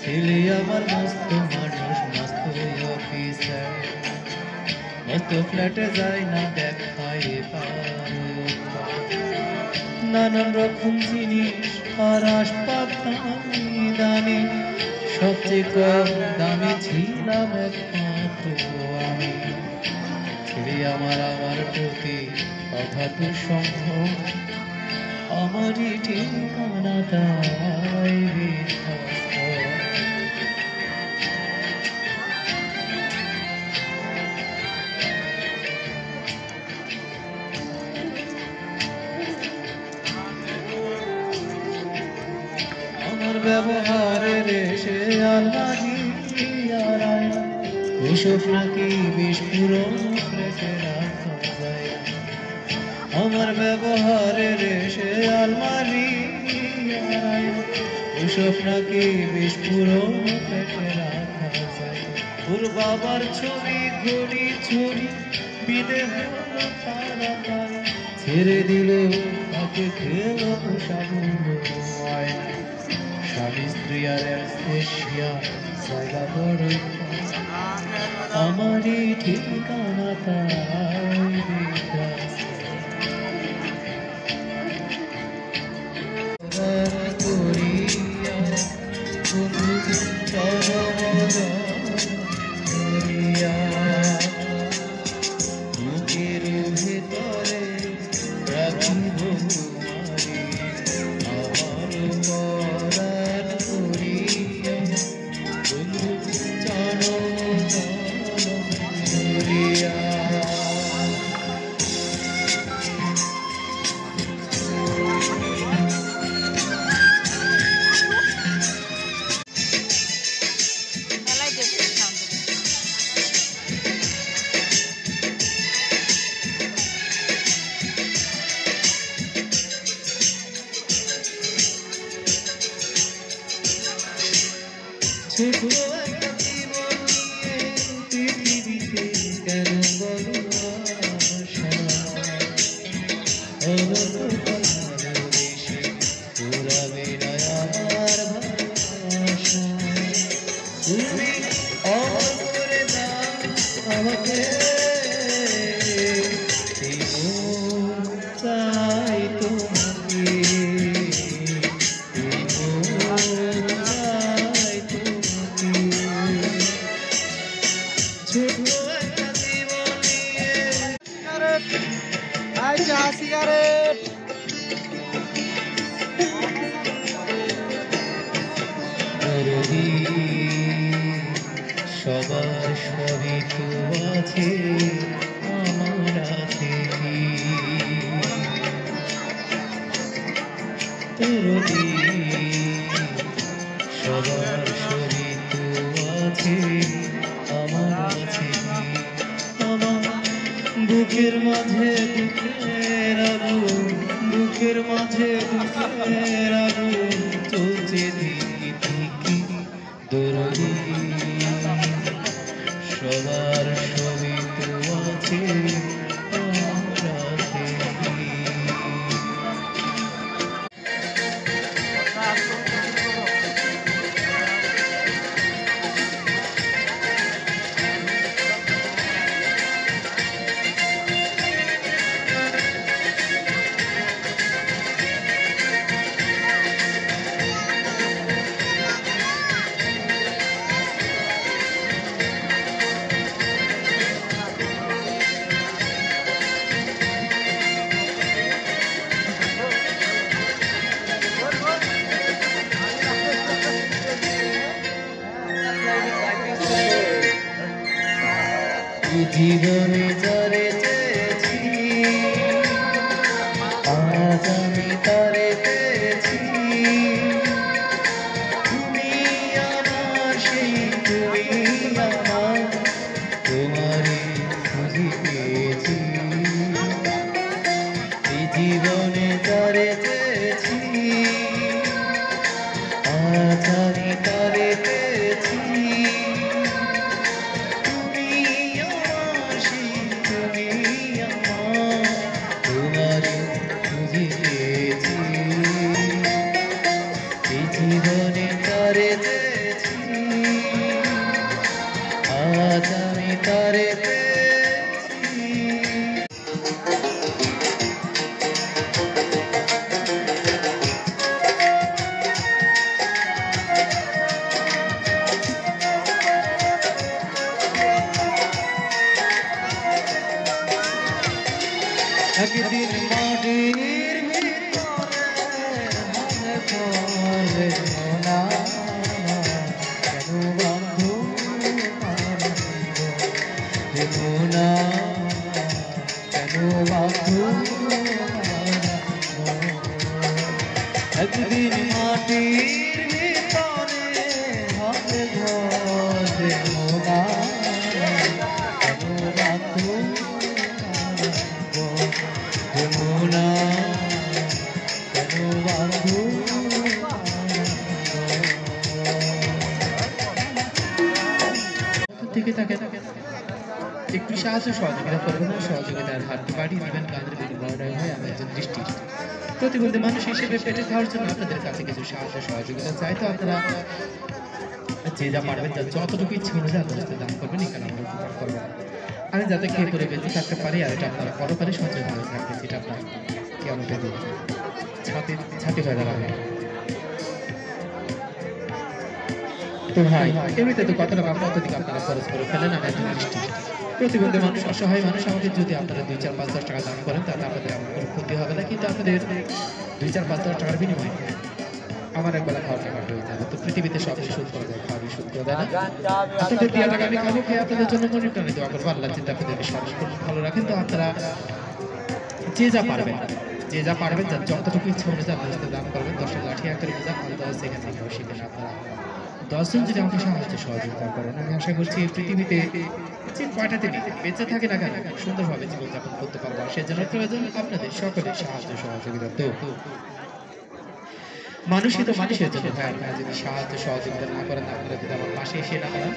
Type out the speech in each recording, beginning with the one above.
ছেলে আমার মস্ত মানুষ, মস্ত অফিসার, মস্ত ফ্ল্যাটে যায় না দেখায় নানান রকম জিনিস আর আসপাতানি দামি, সবচেয়ে কম দামি ছিলাম একমাত্র আমি। ছেলে আমার আমার প্রতি অগাধ সম্ভব, আমারই ঠিকানা তাই বিধ্বস্ত। আমার ব্যবহারের এসে আল্লাহি আড়ায়, ওসব নাকি বিস্ফোরণ রেখে রাখা যায়। আমার ব্যবহারের এসে আলমারি আড়ায়, ওসব নাকি বিস্ফোরণ রেখে রাখা যায়। ওর বাবার ছবি ঘড়ি ছড়ি বিদে হলো তাড়াতাড়ি, ছেড়ে দিল তাকে খেলো সাবুল আয়না। স্বামী স্ত্রী আর এসিয়া জায়গা বড়ই, আমারই ঠিকানা তাই বিধ্বস্ত। বুকের ভেতরে রাখিব তোমারি, আমার পরাণ করিয়া বন্ধু চরণ ধরিয়া। ছোট একটা জীবন নিয়ে পৃথিবীতে কেন বলো আশা, ভালোবেসে পুরাবে না আমার ভালোবাসা। তুমি অমর করে দাও আমাকে, এই মন চাই তোমাকে, এই মন চাই তোমাকে। ছোট একটা জীবন নিয়ে সিগারেট করবি সবার সবই তো আছে, আমার আছে কি? করবি সবার সবই তো আছে, আমার আছে কি? আমার বুকের মাঝে বুকের আগুন, বুকের মাঝে বুকের আগুন চলছে দিকি দিকি দরদি। সবার সবই তো আছে, আমার আছে কি? জীবনে যারে চেয়েছি, আজ আমি তারে পেয়েছি। তুমি আমার সেই, তুমি আমার, তোমারই খুঁজে পেয়েছি। এই জীবনে যারে চেয়েছি, আজ আমি তারে পেয়েছি। তুমি তারে পেয়েছি। একদিন মাটির ভিতরে মনে পড়ে না, কেন বন্ধু দেবো না, কেন বন্ধু একদিন মাটির ভিতরে মনে পড়ে না, কেন বন্ধু যমুনা কেন বন্ধু থেকে থাকে একটু সাহায্য সহযোগিতা করবেন না, সহযোগিতার হাতটি বাড়িয়ে দিবেন কাঁধের বিনিময় হয়। আমি একজন দৃষ্টি প্রতিবন্ধী মানুষ হিসেবে পেটে খাওয়ার জন্য আপনাদের কাছে কিছু সাহায্য সহযোগিতা চাই। তো আপনারা যে যা পারবেন, যা যতটুকু ইচ্ছে অনুযায়ী আপনারা দান করবেন, এখানে আমরা উপকার করবো। আমি যাতে খেয়ে পরে বেঁচে থাকতে পারি, আর এটা আপনারা পরকালে সঞ্চয় করে থাকবেন, যেটা আপনার কেমনটা দিয়ে ছাতি হয়ে দাঁড়াবে। তো ভাই এমনিতে তো কত টাকা অত্যধিক আপনারা খরচ করে ফেলেন। আমি একজন দৃষ্টি প্রতিবন্ধী মানুষ, অসহায় মানুষ, আমাকে যদি আপনারা 2, 4, 5, 10 টাকা দান করেন তাহলে আপনাদের আমার কোনো ক্ষতি হবে না, কিন্তু আপনাদের 2, 4, 5, 10 টাকার বিনিময়ে আমার একবেলা খাওয়ার টাকা হয়ে যাবে। তো পৃথিবীতে সব সুদ করা যায়, খাওয়ার সুদ করা যায় না। আপনাদের দেওয়া টাকা আমি খাবো, খেয়ে আপনাদের জন্য মনে প্রাণে দোয়া করবো, আল্লাহ চিন্তা আপনাদেরকে সরাসরি ভালো রাখেন। তো আপনারা যে যা পারবেন, যা যতটুকু ইচ্ছা অনুযায়ী আপনার সাথে দান করবেন। 10 লাঠি আকারে বোঝা 10 সেকেন্ড আমরা সেখানে আপনারা 10 জন যদি আমাকে সাহায্য সহযোগিতা করেন, আমি আশা করছি এই পৃথিবীতে যে কয়টা দিনই বেঁচে থাকে না কেন সুন্দরভাবে জীবনযাপন করতে পারবো। সেজন্য প্রয়োজন আপনাদের সকলের সাহায্য সহযোগিতা। তো মানুষই তো মানুষের জন্য ভাই, আপনারা যদি সাহায্য সহযোগিতা না করেন, আপনারা যদি আমার পাশে এসে না করেন,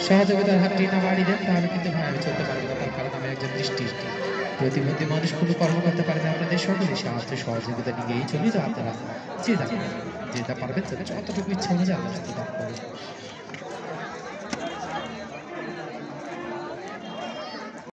সহযোগিতার হাতটি না বাড়িয়ে দেন, তাহলে কিন্তু ভাই আমি চলতে পারবো না। তার কারণ আমি একজন দৃষ্টি প্রতিবন্ধী মানুষ, কোনো কর্ম করতে পারে না। আপনাদের সকলের সাহায্য সহযোগিতা নিয়েই চলি। তো আপনারা যে যা পারবেন, যতটুকু ইচ্ছা অনুযায়ী আপনারা